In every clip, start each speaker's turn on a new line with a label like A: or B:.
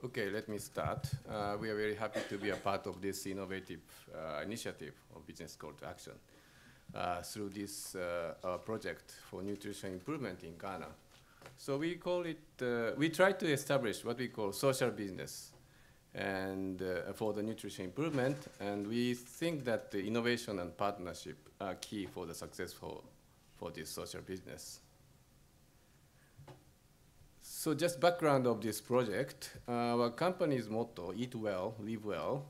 A: Okay, let me start. We are very happy to be a part of this innovative initiative of Business Call to Action through this project for nutrition improvement in Ghana. So we call it, we try to establish what we call social business and for the nutrition improvement, and we think that the innovation and partnership are key for the success for this social business. So just background of this project, our company's motto, Eat Well, Live Well,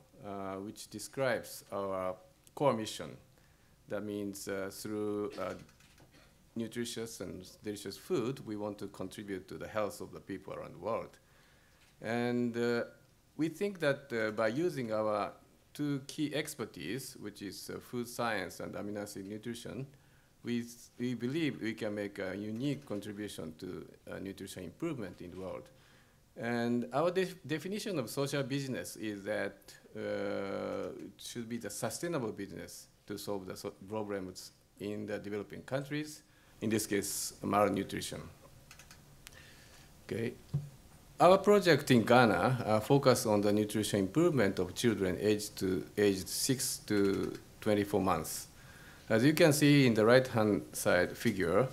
A: which describes our core mission. That means through nutritious and delicious food, we want to contribute to the health of the people around the world. And we think that by using our two key expertise, which is food science and amino acid nutrition, we believe we can make a unique contribution to nutrition improvement in the world. And our definition of social business is that it should be the sustainable business to solve the problems in the developing countries, in this case, malnutrition. Okay. Our project in Ghana focuses on the nutrition improvement of children aged 6 to 24 months. As you can see in the right-hand side figure,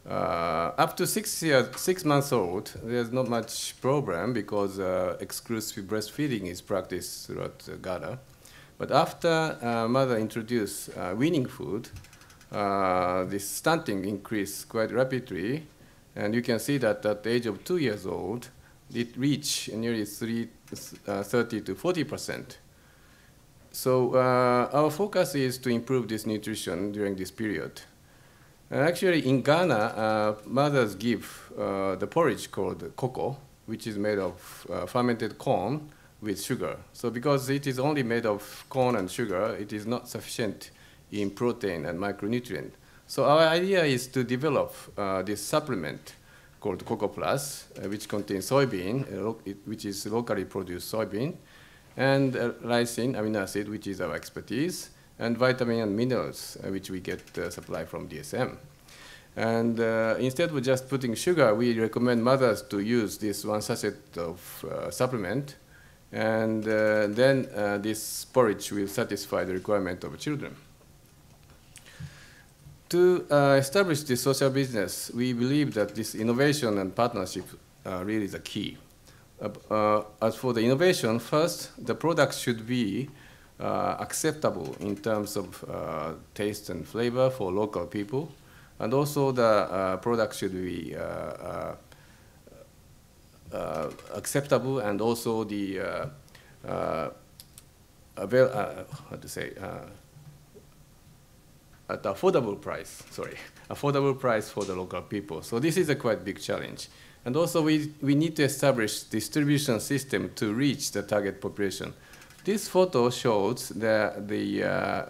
A: up to 6 months old, there's not much problem because exclusive breastfeeding is practiced throughout Ghana. But after mother introduced weaning food, this stunting increased quite rapidly. And you can see that at the age of 2 years old, it reached nearly 30 to 40%. So our focus is to improve this nutrition during this period. Actually, in Ghana, mothers give the porridge called cocoa, which is made of fermented corn with sugar. So because it is only made of corn and sugar, it is not sufficient in protein and micronutrient. So our idea is to develop this supplement called Cocoa Plus, which contains soybean, which is locally produced soybean, and lysine amino acid, which is our expertise, and vitamin and minerals, which we get supply from DSM. And instead of just putting sugar, we recommend mothers to use this one sachet of supplement, and then this porridge will satisfy the requirement of children. To establish this social business, we believe that this innovation and partnership really is the key. As for the innovation, first, the product should be acceptable in terms of taste and flavor for local people. And also the product should be acceptable and also the, how to say, at affordable price, affordable price for the local people. So this is a quite big challenge. And also we need to establish distribution system to reach the target population. This photo shows the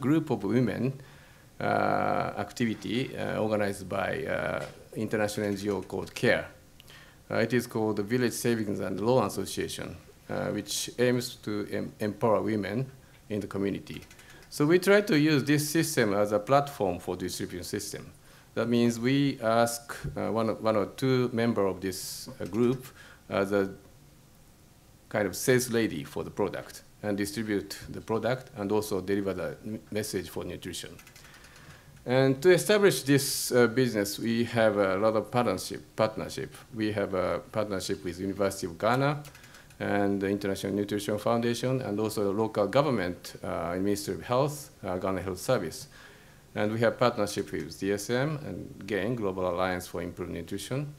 A: group of women activity organized by international NGO called CARE. It is called the Village Savings and Loan Association, which aims to empower women in the community. So we try to use this system as a platform for distribution system. That means we ask one or two members of this group as a kind of sales lady for the product and distribute the product and also deliver the message for nutrition. And to establish this business, we have a lot of partnership. We have a partnership with University of Ghana and the International Nutrition Foundation and also the local government and Ministry of Health, Ghana Health Service. And we have partnership with DSM and GAIN, Global Alliance for Improved Nutrition.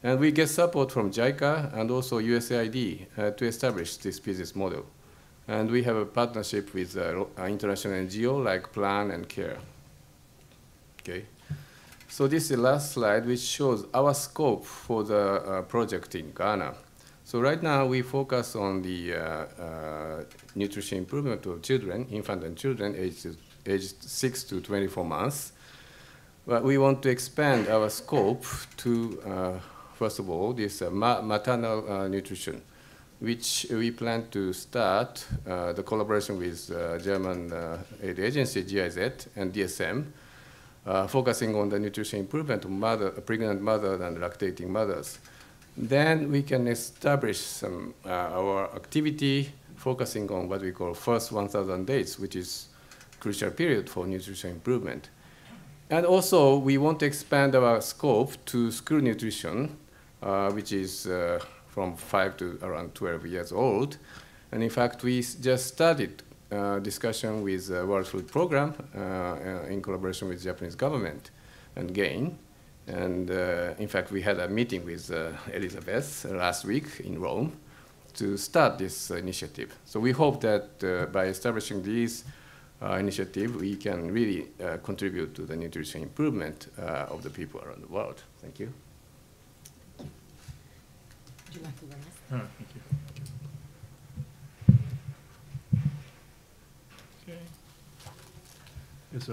A: And we get support from JICA and also USAID to establish this business model. And we have a partnership with international NGO like Plan and CARE. Okay. So this is the last slide, which shows our scope for the project in Ghana. So right now we focus on the nutrition improvement of children, infant and children aged 6 to 24 months. But we want to expand our scope to, first of all, this maternal nutrition, which we plan to start the collaboration with German aid agency, GIZ, and DSM, focusing on the nutrition improvement of pregnant mothers and lactating mothers. then we can establish some our activity focusing on what we call first 1,000 days, which is crucial period for nutrition improvement. And also, we want to expand our scope to school nutrition, which is from 5 to around 12 years old. And in fact, we just started discussion with World Food Program in collaboration with Japanese government and GAIN. And in fact, we had a meeting with Elizabeth last week in Rome to start this initiative. So we hope that by establishing this initiative, we can really contribute to the nutrition improvement of the people around the world. Thank you.
B: Would you like to go next?
C: Thank you. Okay. Yes,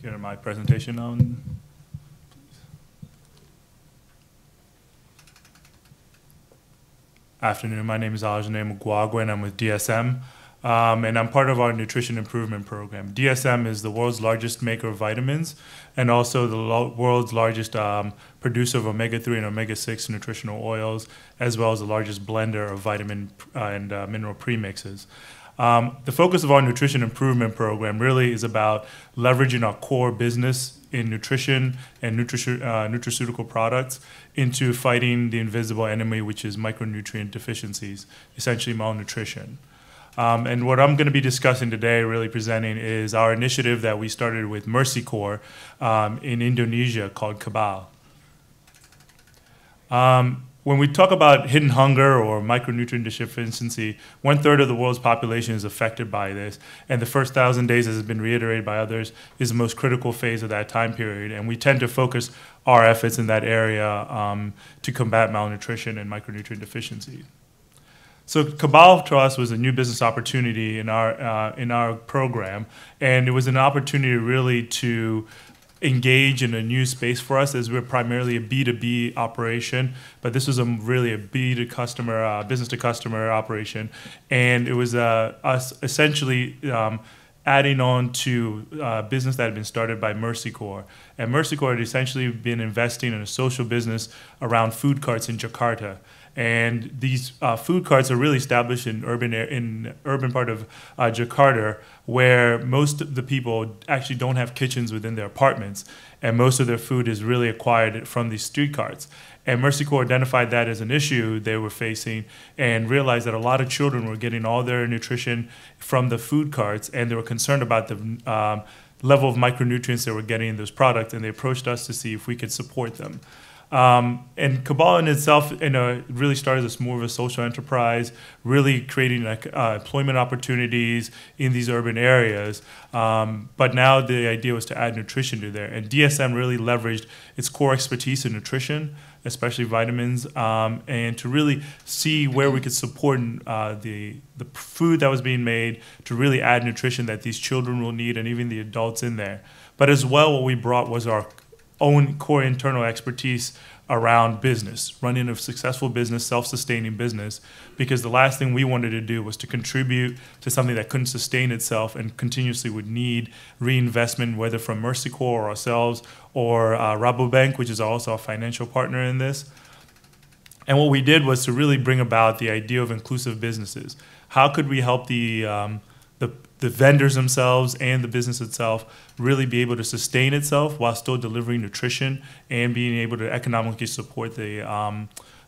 C: here my presentation on. Afternoon, my name is Ajane Mugwagwa and I'm with DSM. And I'm part of our nutrition improvement program. DSM is the world's largest maker of vitamins and also the world's largest producer of omega-3 and omega-6 nutritional oils, as well as the largest blender of vitamin and mineral premixes. The focus of our nutrition improvement program really is about leveraging our core business in nutrition and nutraceutical products into fighting the invisible enemy, which is micronutrient deficiencies, essentially malnutrition. And what I'm going to be discussing today, really presenting, is our initiative that we started with Mercy Corps in Indonesia called Cabal. When we talk about hidden hunger or micronutrient deficiency, 1/3 of the world's population is affected by this. And the first 1,000 days, as has been reiterated by others, is the most critical phase of that time period. And we tend to focus our efforts in that area to combat malnutrition and micronutrient deficiency. So Cabal to us was a new business opportunity in our program, and it was an opportunity really to engage in a new space for us, as we're primarily a B2B operation, but this was really a B2customer, business to customer operation, and it was us essentially adding on to a business that had been started by Mercy Corps. And Mercy Corps had essentially been investing in a social business around food carts in Jakarta. And these food carts are really established in urban part of Jakarta, where most of the people actually don't have kitchens within their apartments, and most of their food is really acquired from these street carts. And Mercy Corps identified that as an issue they were facing and realized that a lot of children were getting all their nutrition from the food carts, and they were concerned about the level of micronutrients they were getting in those products, and they approached us to see if we could support them. And Cabal in itself really started as more of a social enterprise, really creating employment opportunities in these urban areas. But now the idea was to add nutrition to there. And DSM really leveraged its core expertise in nutrition, especially vitamins, and to really see where we could support the food that was being made to really add nutrition that these children will need and even the adults in there. But as well, what we brought was our own core internal expertise around business, running a successful business, self-sustaining business, because the last thing we wanted to do was to contribute to something that couldn't sustain itself and continuously would need reinvestment, whether from Mercy Corps or ourselves or Rabobank, which is also a financial partner in this. And what we did was to really bring about the idea of inclusive businesses. How could we help the vendors themselves and the business itself really be able to sustain itself while still delivering nutrition and being able to economically support the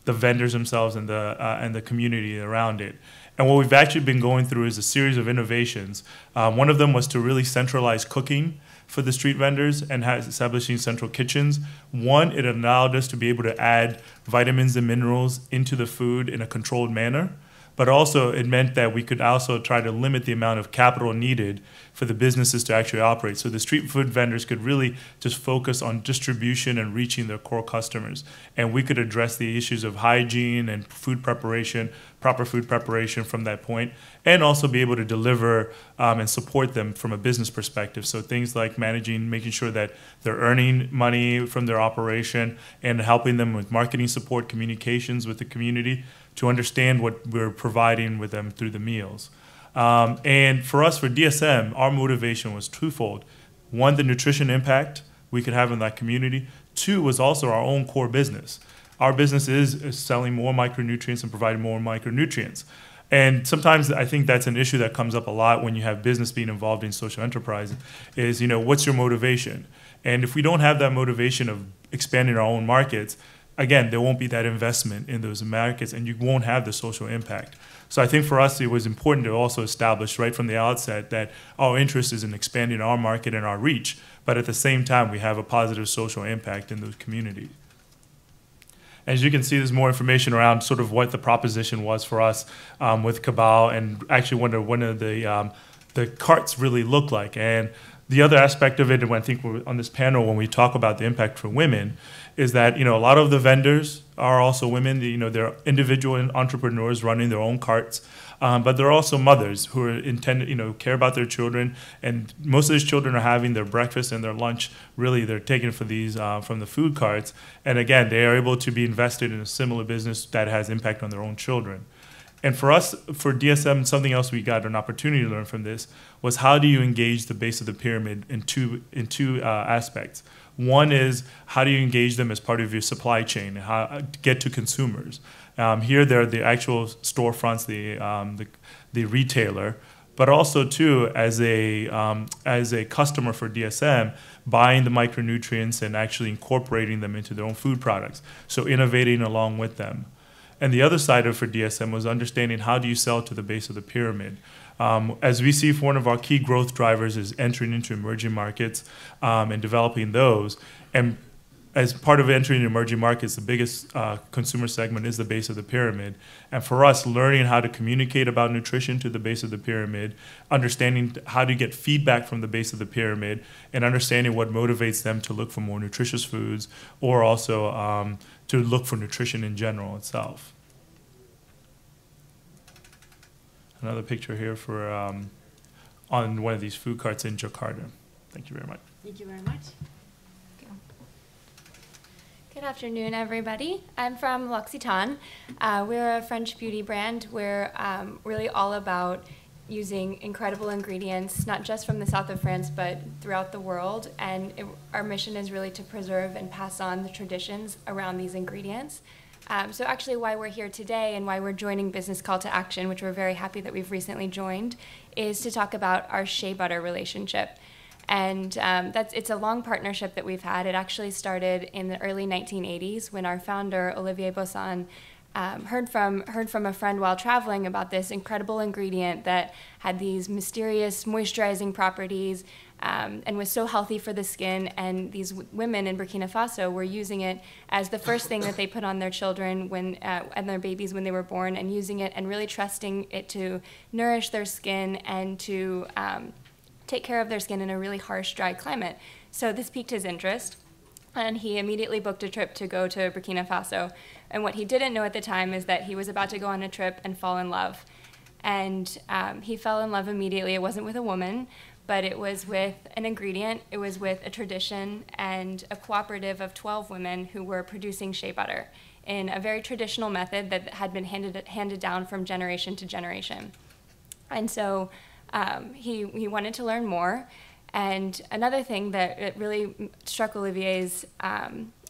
C: vendors themselves and the community around it. And what we've actually been going through is a series of innovations. One of them was to really centralize cooking for the street vendors and establishing central kitchens. One, it allowed us to be able to add vitamins and minerals into the food in a controlled manner. But also it meant that we could also try to limit the amount of capital needed for the businesses to actually operate. So the street food vendors could really just focus on distribution and reaching their core customers. And we could address the issues of hygiene and food preparation, proper food preparation from that point, and also be able to deliver and support them from a business perspective. So things like making sure that they're earning money from their operation and helping them with marketing support, communications with the community, to understand what we're providing with them through the meals. And for us, for DSM, our motivation was twofold. One, the nutrition impact we could have in that community. two was also our own core business. Our business is selling more micronutrients and providing more micronutrients. And sometimes I think that's an issue that comes up a lot when you have business being involved in social enterprise is, what's your motivation? And if we don't have that motivation of expanding our own markets, again, there won't be that investment in those markets and you won't have the social impact. So I think for us, it was important to also establish right from the outset that our interest is in expanding our market and our reach, but at the same time, we have a positive social impact in those communities. As you can see, there's more information around sort of what the proposition was for us with Cabal and actually what one of the carts really look like. And the other aspect of it, and I think we're on this panel when we talk about the impact for women, is that a lot of the vendors are also women. They're individual entrepreneurs running their own carts, but they're also mothers who are intended, care about their children. And most of these children are having their breakfast and their lunch. Really, they're taken for these from the food carts. And again, they are able to be invested in a similar business that has impact on their own children. And for us, for DSM, something else we got an opportunity to learn from this was how do you engage the base of the pyramid in two aspects. One is how do you engage them as part of your supply chain and how to get to consumers. Here, they're the actual storefronts, the retailer, but also too as a customer for DSM, buying the micronutrients and actually incorporating them into their own food products. So innovating along with them. And the other side of it for DSM was understanding how do you sell to the base of the pyramid. As we see, one of our key growth drivers is entering into emerging markets and developing those. And as part of entering emerging markets, the biggest consumer segment is the base of the pyramid. And for us, learning how to communicate about nutrition to the base of the pyramid, understanding how to get feedback from the base of the pyramid, and understanding what motivates them to look for more nutritious foods or also to look for nutrition in general itself. Another picture here for on one of these food carts in Jakarta. Thank you very much.
B: Thank you very much. Good afternoon, everybody. I'm from L'Occitane. We're a French beauty brand. We're really all about using incredible ingredients, not just from the south of France, but throughout the world. And our mission is really to preserve and pass on the traditions around these ingredients. So actually why we're here today and why we're joining Business Call to Action, which we're very happy that we've recently joined, is to talk about our shea butter relationship. And it's a long partnership that we've had. It actually started in the early 1980s when our founder, Olivier Bossan, heard from a friend while traveling about this incredible ingredient that had these mysterious moisturizing properties and was so healthy for the skin. And these women in Burkina Faso were using it as the first thing that they put on their children and their babies when they were born, and using it and really trusting it to nourish their skin and to take care of their skin in a really harsh, dry climate. So this piqued his interest, and he immediately booked a trip to go to Burkina Faso. And what he didn't know at the time is that he was about to go on a trip and fall in love. And he fell in love immediately. It wasn't with a woman, but it was with an ingredient. It was with a tradition and a cooperative of 12 women who were producing shea butter in a very traditional method that had been handed down from generation to generation. And so he wanted to learn more. And another thing that really struck Olivier's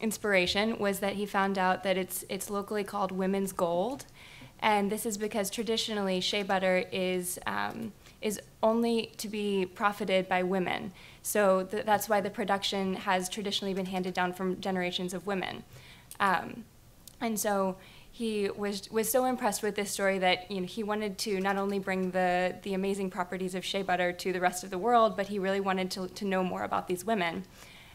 B: inspiration was that he found out that it's locally called women's gold. And this is because traditionally shea butter is only to be profited by women. So that's why the production has traditionally been handed down from generations of women. And so he was so impressed with this story that he wanted to not only bring the amazing properties of shea butter to the rest of the world, but he really wanted to know more about these women.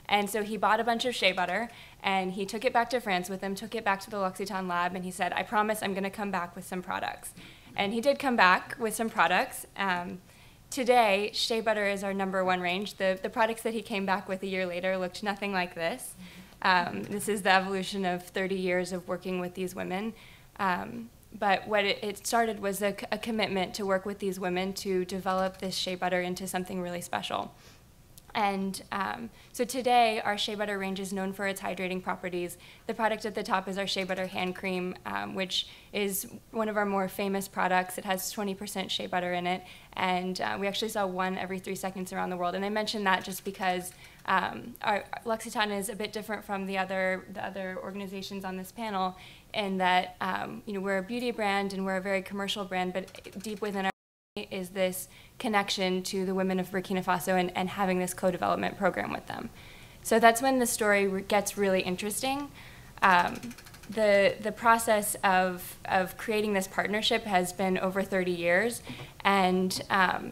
B: And so he bought a bunch of shea butter, and he took it back to France with him, took it back to the L'Occitane lab, and he said, I promise I'm going to come back with some products. And he did come back with some products. Today, shea butter is our #1 range. The products that he came back with a year later looked nothing like this. This is the evolution of 30 years of working with these women. But what it started was a commitment to work with these women to develop this shea butter into something really special. And so today, our shea butter range is known for its hydrating properties. The product at the top is our shea butter hand cream, which is one of our more famous products. It has 20% shea butter in it, and we actually sell one every 3 seconds around the world. And I mention that just because L'Occitane is a bit different from the other organizations on this panel in that we're a beauty brand and we're a very commercial brand, but deep within our is this connection to the women of Burkina Faso and having this co-development program with them. So that's when the story gets really interesting. The process of creating this partnership has been over 30 years. And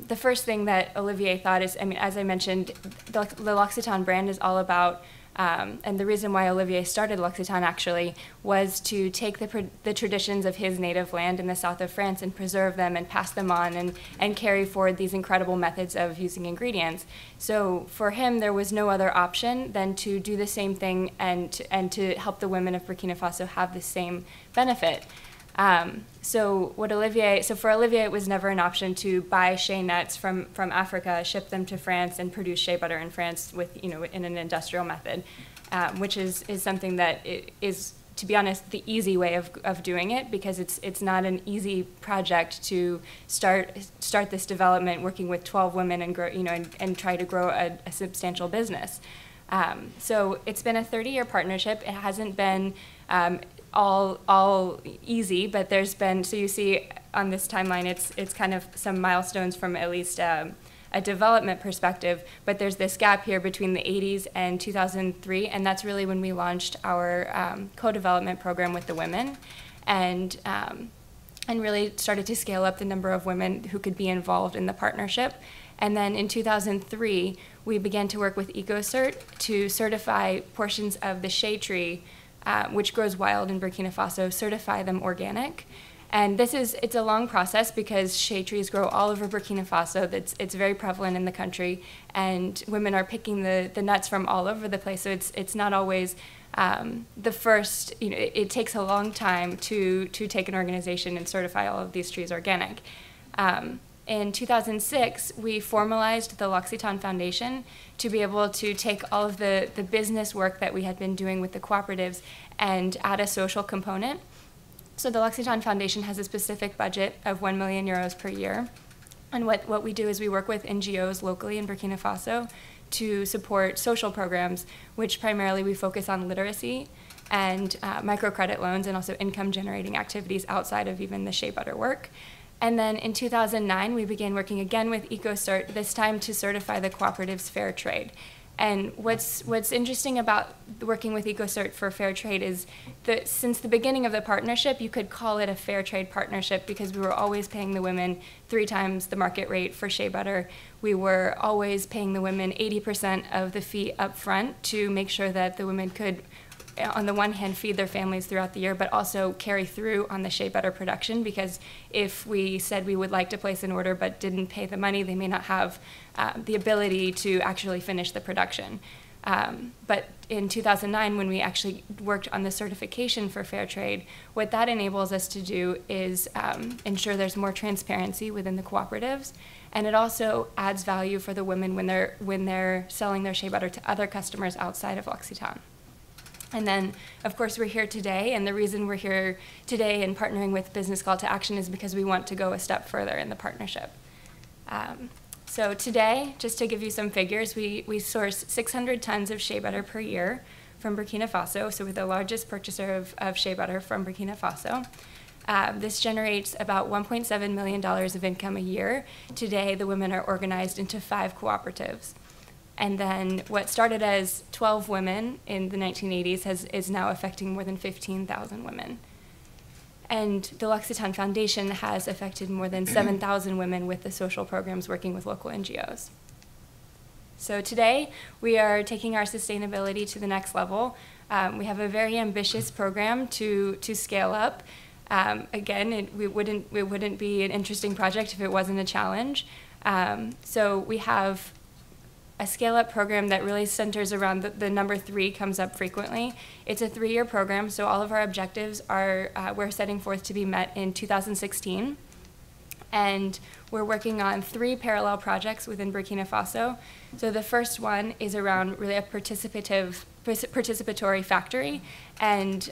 B: the first thing that Olivier thought is, as I mentioned, the L'Occitane brand is all about, and the reason why Olivier started L'Occitane actually was to take the traditions of his native land in the south of France and preserve them and pass them on and carry forward these incredible methods of using ingredients. So for him, there was no other option than to do the same thing and to help the women of Burkina Faso have the same benefit. So for Olivier, it was never an option to buy shea nuts from Africa, ship them to France, and produce shea butter in France in an industrial method, which is something that is, to be honest, the easy way of doing it, because it's not an easy project to start this development working with 12 women and grow, and try to grow a substantial business. So it's been a 30-year partnership. It hasn't been all easy, but there's been, so you see on this timeline, it's kind of some milestones from at least a development perspective, but there's this gap here between the 80s and 2003, and that's really when we launched our co-development program with the women, and really started to scale up the number of women who could be involved in the partnership. And then in 2003, we began to work with EcoCert to certify portions of the shea tree, which grows wild in Burkina Faso, certify them organic. And it's a long process because shea trees grow all over Burkina Faso. It's very prevalent in the country, and women are picking the nuts from all over the place. So it's not always the first. It takes a long time to take an organization and certify all of these trees organic. In 2006, we formalized the L'Occitane Foundation to be able to take all of the business work that we had been doing with the cooperatives and add a social component. So the L'Occitane Foundation has a specific budget of 1 million euros per year. And what we do is we work with NGOs locally in Burkina Faso to support social programs, which primarily we focus on literacy and microcredit loans and also income-generating activities outside of even the shea butter work. And then in 2009, we began working again with EcoCert, this time to certify the cooperatives fair trade. And what's interesting about working with EcoCert for fair trade is that since the beginning of the partnership, you could call it a fair trade partnership because we were always paying the women 3 times the market rate for shea butter. We were always paying the women 80% of the fee up front to make sure that the women could, on the one hand, feed their families throughout the year, but also carry through on the shea butter production, because if we said we would like to place an order but didn't pay the money, they may not have the ability to actually finish the production. But in 2009, when we actually worked on the certification for fair trade, what that enables us to do is ensure there's more transparency within the cooperatives, and it also adds value for the women when they're selling their shea butter to other customers outside of L'Occitane. And then, of course, we're here today, and the reason we're here today and partnering with Business Call to Action is because we want to go a step further in the partnership. So today, just to give you some figures, we source 600 tons of shea butter per year from Burkina Faso, so we're the largest purchaser of shea butter from Burkina Faso. This generates about $1.7 million of income a year. Today, the women are organized into 5 cooperatives. And then what started as 12 women in the 1980s is now affecting more than 15,000 women. And the L'Occitane Foundation has affected more than 7,000 women with the social programs working with local NGOs. So today, we are taking our sustainability to the next level. We have a very ambitious program to scale up. Again, it wouldn't be an interesting project if it wasn't a challenge. So we have a scale-up program that really centers around the number 3 comes up frequently. It's a 3-year program, so all of our objectives are we're setting forth to be met in 2016. And we're working on 3 parallel projects within Burkina Faso. So the first one is around really a participative participatory factory, and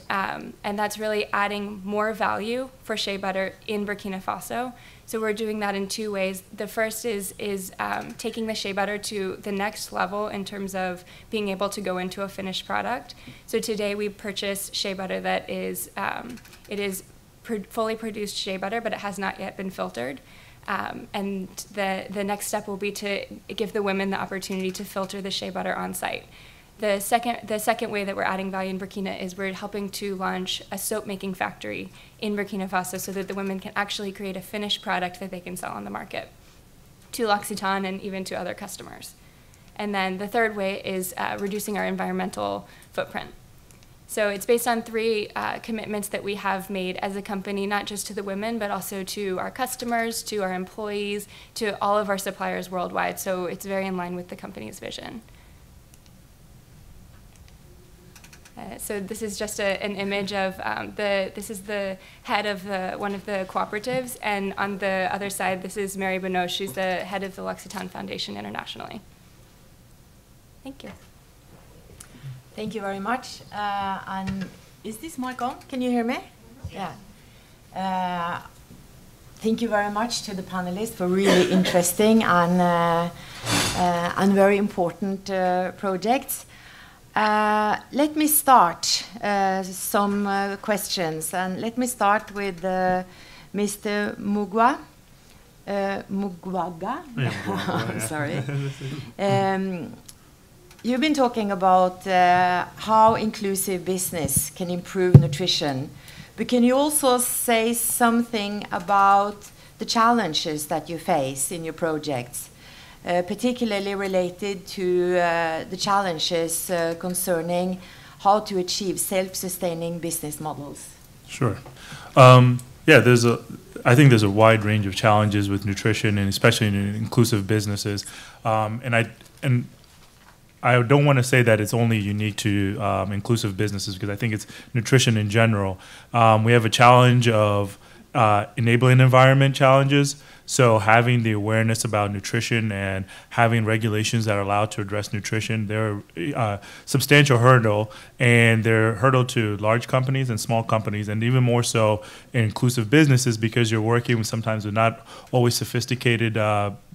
B: that's really adding more value for shea butter in Burkina Faso. So we're doing that in two ways. The first is taking the shea butter to the next level in terms of being able to go into a finished product. So today we purchase shea butter that is fully produced shea butter, but it has not yet been filtered. And the next step will be to give the women the opportunity to filter the shea butter on site. The second way that we're adding value in Burkina is we're helping to launch a soap making factory in Burkina Faso so that the women can actually create a finished product that they can sell on the market to L'Occitane and even to other customers. And then the third way is reducing our environmental footprint. So it's based on three commitments that we have made as a company, not just to the women, but also to our customers, to our employees, to all of our suppliers worldwide. So it's very in line with the company's vision. So this is just an image of this is the head of one of the cooperatives, and on the other side, this is Mary Bonneau. She's the head of the L'Occitane Foundation internationally. Thank you.
D: Thank you very much. And is this mic on? Can you hear me? Yeah. Thank you very much to the panelists for really interesting and very important projects. Let me start some questions, and let me start with Mr. Mugwaga. Sorry. You've been talking about how inclusive business can improve nutrition, but can you also say something about the challenges that you face in your projects, particularly related to the challenges concerning how to achieve self-sustaining business models?
C: Sure. Yeah, I think there's a wide range of challenges with nutrition, and especially in inclusive businesses. And I don't want to say that it's only unique to inclusive businesses, because I think it's nutrition in general. We have a challenge of enabling environment challenges. So having the awareness about nutrition and having regulations that are allowed to address nutrition, they're a substantial hurdle, and they're a hurdle to large companies and small companies, and even more so in inclusive businesses, because you're working with sometimes with not always sophisticated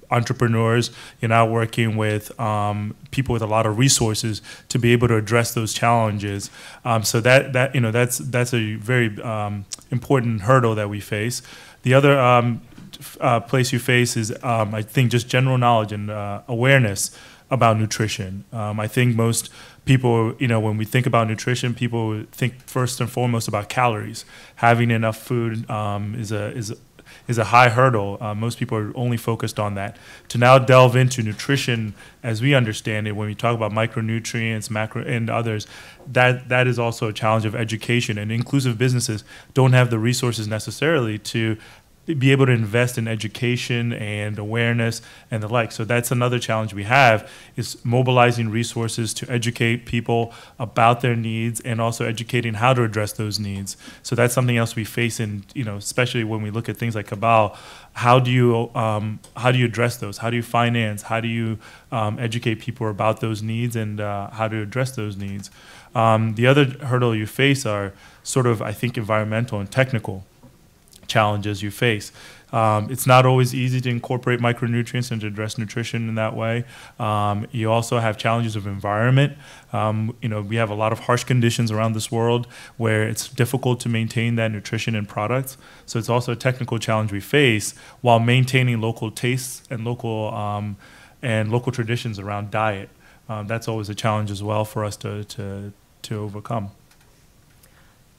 C: entrepreneurs. You're not working with people with a lot of resources to be able to address those challenges. So that's a very important hurdle that we face. The other place you face is, I think, just general knowledge and awareness about nutrition. I think most people, when we think about nutrition, people think first and foremost about calories. Having enough food is a high hurdle. Most people are only focused on that. To now delve into nutrition as we understand it, when we talk about micronutrients, macro, and others, that is also a challenge of education. And inclusive businesses don't have the resources necessarily to be able to invest in education and awareness and the like. So that's another challenge we have, is mobilizing resources to educate people about their needs and also educating how to address those needs. So that's something else we face in, especially when we look at things like Cabal. How do you address those? How do you finance? How do you educate people about those needs and how to address those needs? The other hurdle you face are sort of, I think, environmental and technical challenges you face. It's not always easy to incorporate micronutrients and to address nutrition in that way. You also have challenges of environment. We have a lot of harsh conditions around this world where it's difficult to maintain that nutrition in products. So it's also a technical challenge we face while maintaining local tastes and local traditions around diet. That's always a challenge as well for us to overcome.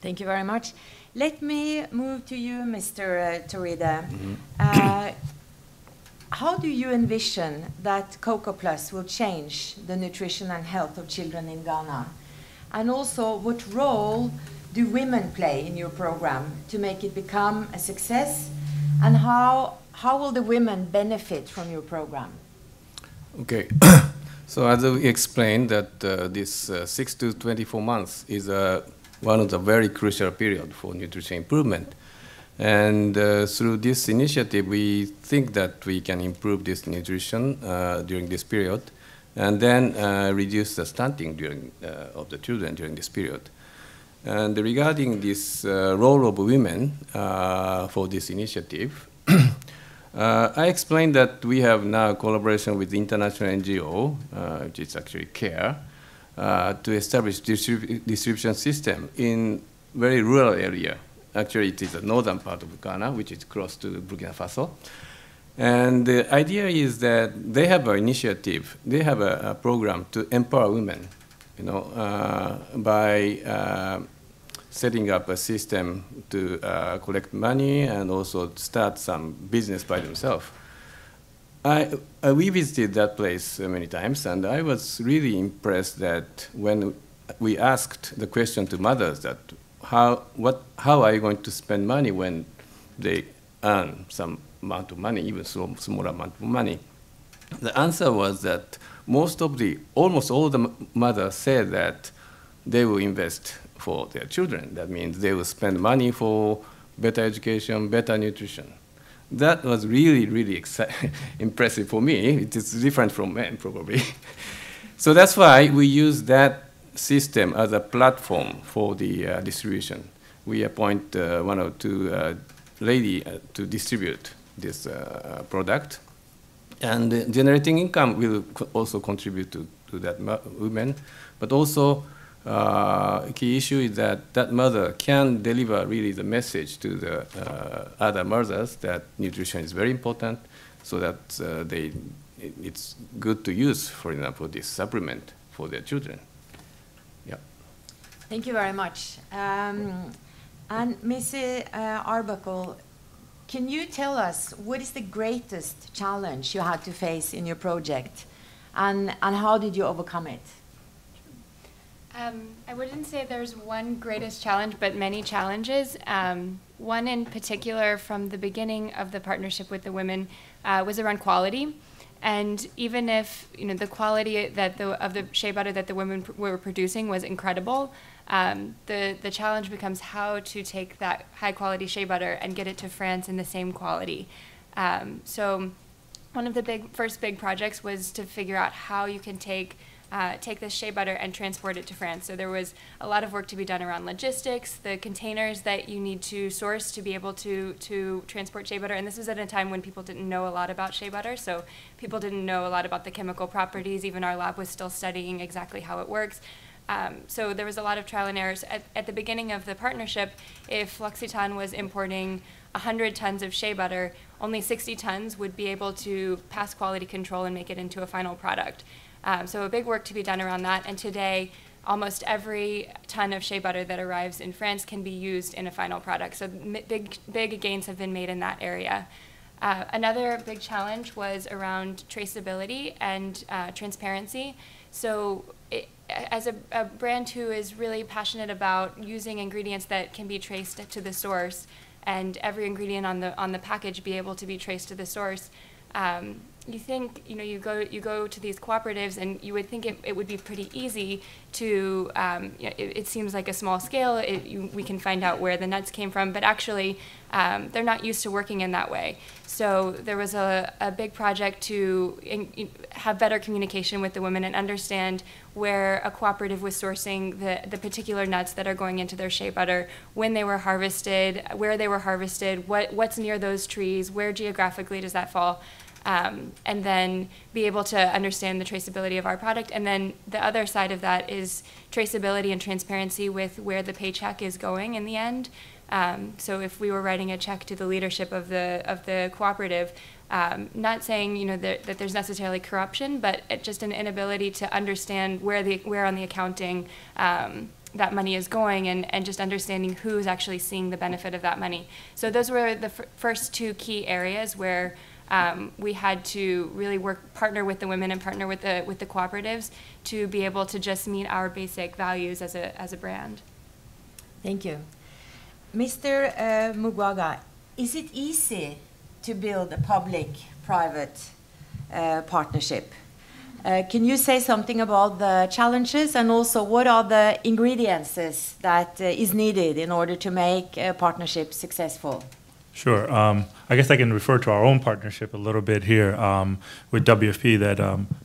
D: Thank you very much. Let me move to you, Mr. Torida. How do you envision that Cocoa Plus will change the nutrition and health of children in Ghana? And also, what role do women play in your program to make it become a success? And how will the women benefit from your program?
A: Okay. So as we explained, that this 6 to 24 months is one of the very crucial period for nutrition improvement. And through this initiative, we think that we can improve this nutrition during this period. and then reduce the stunting of the children during this period. And regarding this role of women for this initiative, I explained that we have now collaboration with the international NGO, which is actually CARE, to establish distribution system in very rural area. Actually, it is the northern part of Ghana, which is close to Burkina Faso. And the idea is that they have an initiative, they have a program to empower women, by setting up a system to collect money and also start some business by themselves. We visited that place many times, and I was really impressed that when we asked the question to mothers that how are you going to spend money when they earn some amount of money, even small amount of money? The answer was that almost all the mothers said that they will invest for their children. That means they will spend money for better education, better nutrition. That was really, really impressive for me. It is different from men, probably. So that's why we use that system as a platform for the distribution. We appoint one or two ladies to distribute this product. And generating income will also contribute to that women. But also, key issue is that mother can deliver really the message to the other mothers that nutrition is very important, so that it's good to use, for example, this supplement for their children. Yeah.
D: Thank you very much. And Mrs. Arbuckle, can you tell us what is the greatest challenge you had to face in your project, and how did you overcome it?
B: I wouldn't say there's one greatest challenge, but many challenges. One in particular from the beginning of the partnership with the women was around quality. And even if the quality of the shea butter that the women were producing was incredible, the challenge becomes how to take that high quality shea butter and get it to France in the same quality. So one of the first big projects was to figure out how you can take this shea butter and transport it to France. So there was a lot of work to be done around logistics, the containers that you need to source to be able to transport shea butter. And this was at a time when people didn't know a lot about shea butter, so people didn't know a lot about the chemical properties. Even our lab was still studying exactly how it works. So there was a lot of trial and errors. At the beginning of the partnership, if L'Occitane was importing 100 tons of shea butter, only 60 tons would be able to pass quality control and make it into a final product. So a big work to be done around that, and today almost every ton of shea butter that arrives in France can be used in a final product. So big gains have been made in that area. Another big challenge was around traceability and transparency. So as a brand who is really passionate about using ingredients that can be traced to the source, and every ingredient on the package be able to be traced to the source, you think, you go to these cooperatives and you would think it would be pretty easy to, it seems like a small scale, we can find out where the nuts came from, but actually they're not used to working in that way. So there was a big project to have better communication with the women and understand where a cooperative was sourcing the particular nuts that are going into their shea butter, when they were harvested, where they were harvested, what's near those trees, where geographically does that fall. And then be able to understand the traceability of our product. And then the other side of that is traceability and transparency with where the paycheck is going in the end. So if we were writing a check to the leadership of the cooperative, not saying that there's necessarily corruption, but just an inability to understand where on the accounting that money is going, and just understanding who's actually seeing the benefit of that money. So those were the first two key areas where we had to really partner with the women and partner with the cooperatives to be able to just meet our basic values as a brand.
D: Thank you. Mr. Mugwaga, is it easy to build a public-private partnership? Can you say something about the challenges, and also what are the ingredients that is needed in order to make a partnership successful?
C: Sure. I guess I can refer to our own partnership a little bit here with WFP. That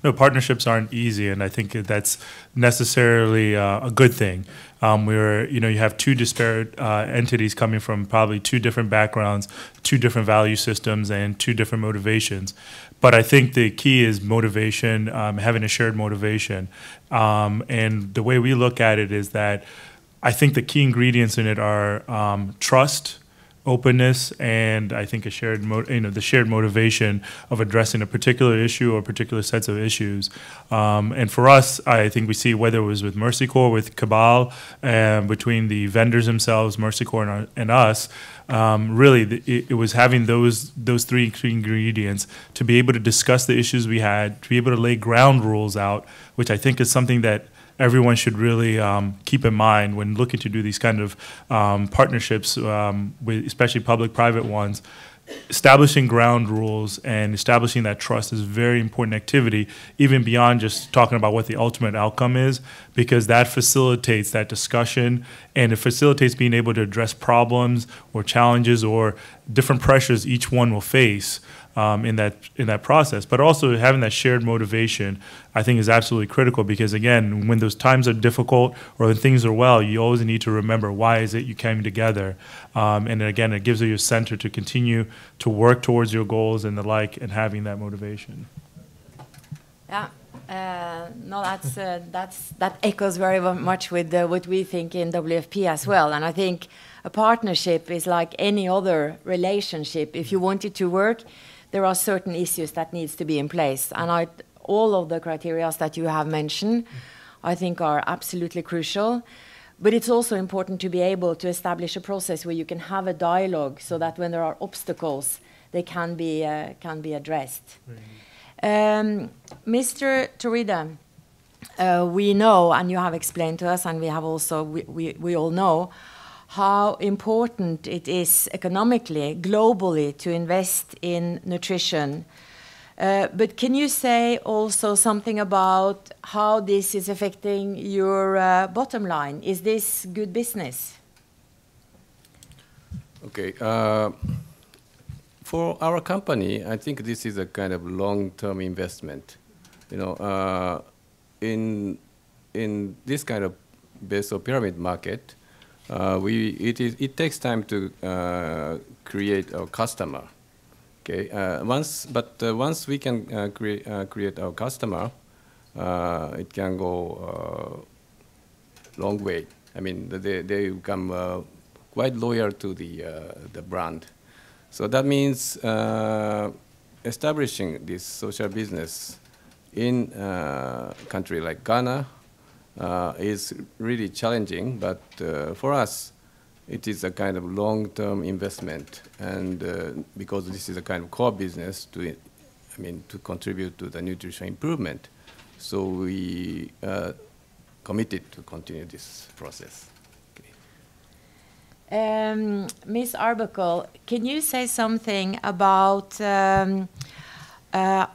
C: no, partnerships aren't easy, and I think that's necessarily a good thing. Where you have two disparate entities coming from probably two different backgrounds, two different value systems, and two different motivations. But I think the key is motivation, having a shared motivation, and the way we look at it is that I think the key ingredients in it are trust, openness, and I think a shared, the shared motivation of addressing a particular issue or particular sets of issues. And for us, I think we see whether it was with Mercy Corps, with Cabal, between the vendors themselves, Mercy Corps and us, really it was having those three key ingredients to be able to discuss the issues we had, to be able to lay ground rules out, which I think is something that everyone should really keep in mind when looking to do these kind of partnerships, with especially public-private ones. Establishing ground rules and establishing that trust is a very important activity, even beyond just talking about what the ultimate outcome is, because that facilitates that discussion and it facilitates being able to address problems or challenges or different pressures each one will face in that process. But also having that shared motivation, I think, is absolutely critical, because again, when those times are difficult or when things are well, you always need to remember why is it you came together, and again, it gives you a center to continue to work towards your goals and the like, and having that motivation.
D: Yeah. No, that echoes very much with what we think in WFP as well. And I think a partnership is like any other relationship. If you want it to work, there are certain issues that needs to be in place. And all of the criteria that you have mentioned, I think, are absolutely crucial. But it's also important to be able to establish a process where you can have a dialogue so that when there are obstacles, they can be addressed. Mr. Torida, we know, and you have explained to us, and we have also, we all know, how important it is economically, globally, to invest in nutrition. But can you say also something about how this is affecting your bottom line? Is this good business?
A: Okay. For our company, I think this is a kind of long-term investment. In this kind of base or pyramid market, it takes time to create our customer. Okay. Once we can create our customer, it can go long way. I mean, they become quite loyal to the brand. So that means establishing this social business in a country like Ghana is really challenging, but for us, it is a kind of long-term investment, and because this is a kind of core business to contribute to the nutrition improvement, so we committed to continue this process.
D: Ms. Arbuckle, can you say something about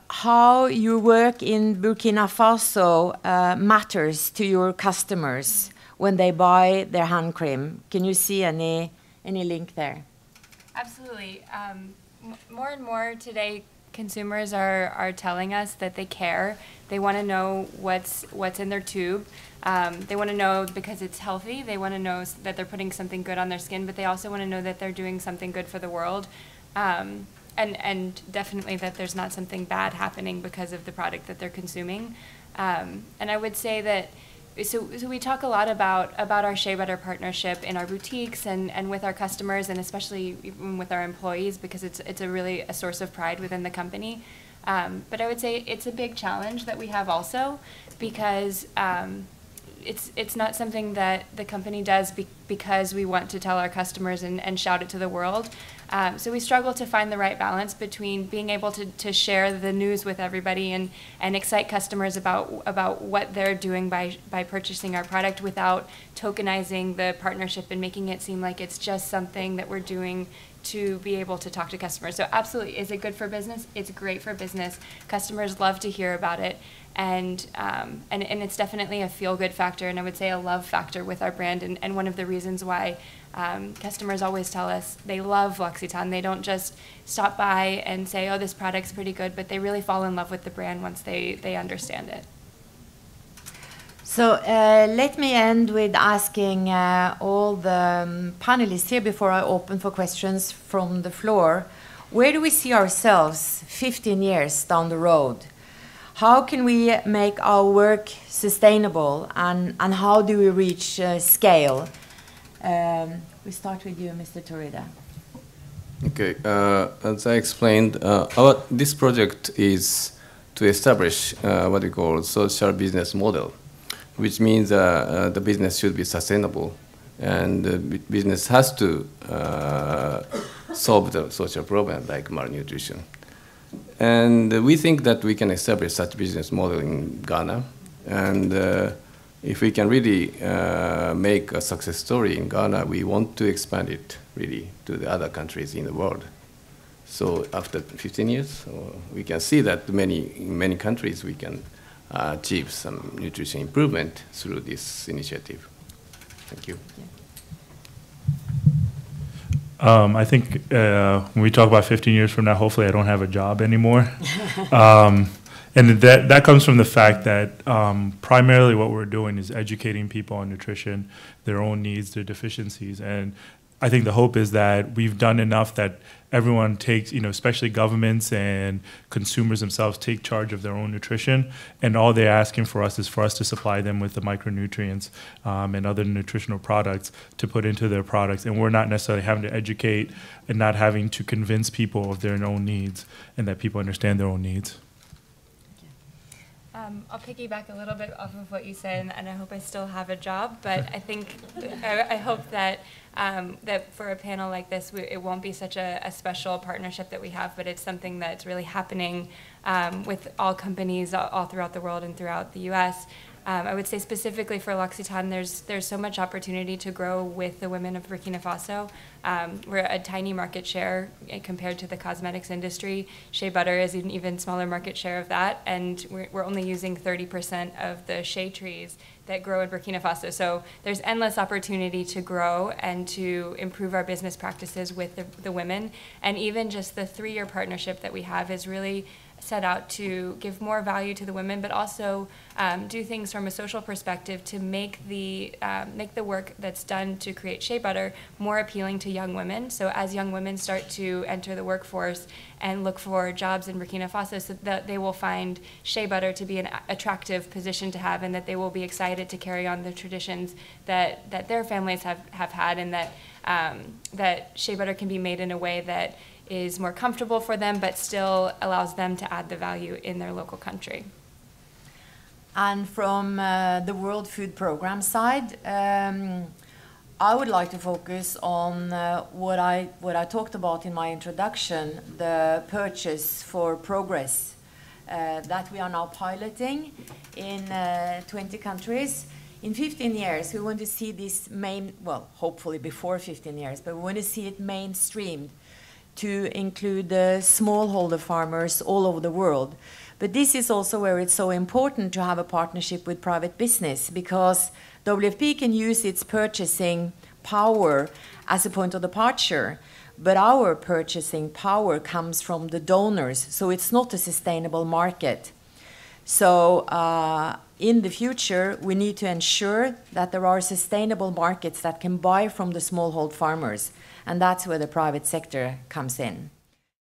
D: how your work in Burkina Faso matters to your customers when they buy their hand cream? Can you see any link there?
B: Absolutely. More and more today, consumers are telling us that they care. They want to know what's in their tube. They want to know because it's healthy. They want to know that they're putting something good on their skin, but they also want to know that they're doing something good for the world. And definitely that there's not something bad happening because of the product that they're consuming. And I would say that, so we talk a lot about our Shea Butter partnership in our boutiques and with our customers, and especially even with our employees, because it's really a source of pride within the company. But I would say it's a big challenge that we have also, because it's not something that the company does because we want to tell our customers and shout it to the world. So we struggle to find the right balance between being able to share the news with everybody and excite customers about what they're doing by purchasing our product without tokenizing the partnership and making it seem like it's just something that we're doing to be able to talk to customers. So absolutely, is it good for business? It's great for business. Customers love to hear about it. And it's definitely a feel-good factor, and I would say a love factor with our brand, and one of the reasons why customers always tell us they love L'Occitane. They don't just stop by and say, oh, this product's pretty good, but they really fall in love with the brand once they understand it.
D: So let me end with asking all the panelists here before I open for questions from the floor. Where do we see ourselves 15 years down the road? How can we make our work sustainable, and how do we reach scale? We start with you, Mr. Torida.
A: Okay, as I explained, this project is to establish what we call social business model, which means the business should be sustainable, and the business has to solve the social problem like malnutrition. And we think that we can establish such business model in Ghana, and if we can really make a success story in Ghana, we want to expand it really to the other countries in the world. So after 15 years, we can see that in many countries we can achieve some nutrition improvement through this initiative. Thank you.
C: I think when we talk about 15 years from now, hopefully I don't have a job anymore. And that comes from the fact that primarily what we're doing is educating people on nutrition, their own needs, their deficiencies. And I think the hope is that we've done enough that everyone takes, especially governments and consumers themselves, take charge of their own nutrition. And all they're asking for us is for us to supply them with the micronutrients and other nutritional products to put into their products. And we're not necessarily having to educate and not having to convince people of their own needs, and that people understand their own needs.
B: I'll piggyback a little bit off of what you said, and I hope I still have a job. But I think I hope that that for a panel like this, it won't be such a special partnership that we have, but it's something that's really happening with all companies all throughout the world and throughout the U.S. I would say specifically for L'Occitane, there's so much opportunity to grow with the women of Burkina Faso. We're a tiny market share compared to the cosmetics industry. Shea butter is an even smaller market share of that, and we're only using 30% of the shea trees that grow in Burkina Faso. So there's endless opportunity to grow and to improve our business practices with the women. And even just the 3-year partnership that we have is really set out to give more value to the women, but also do things from a social perspective to make the work that's done to create shea butter more appealing to young women. So as young women start to enter the workforce and look for jobs in Burkina Faso, so that they will find shea butter to be an attractive position to have, and that they will be excited to carry on the traditions that their families have had, and that shea butter can be made in a way that is more comfortable for them, but still allows them to add the value in their local country.
D: And from the World Food Programme side, I would like to focus on what I talked about in my introduction, the Purchase for Progress that we are now piloting in 20 countries. In 15 years, we want to see this hopefully before 15 years, but we want to see it mainstreamed to include the smallholder farmers all over the world. But this is also where it's so important to have a partnership with private business, because WFP can use its purchasing power as a point of departure, but our purchasing power comes from the donors, so it's not a sustainable market. So in the future, we need to ensure that there are sustainable markets that can buy from the smallholder farmers. And that's where the private sector comes in.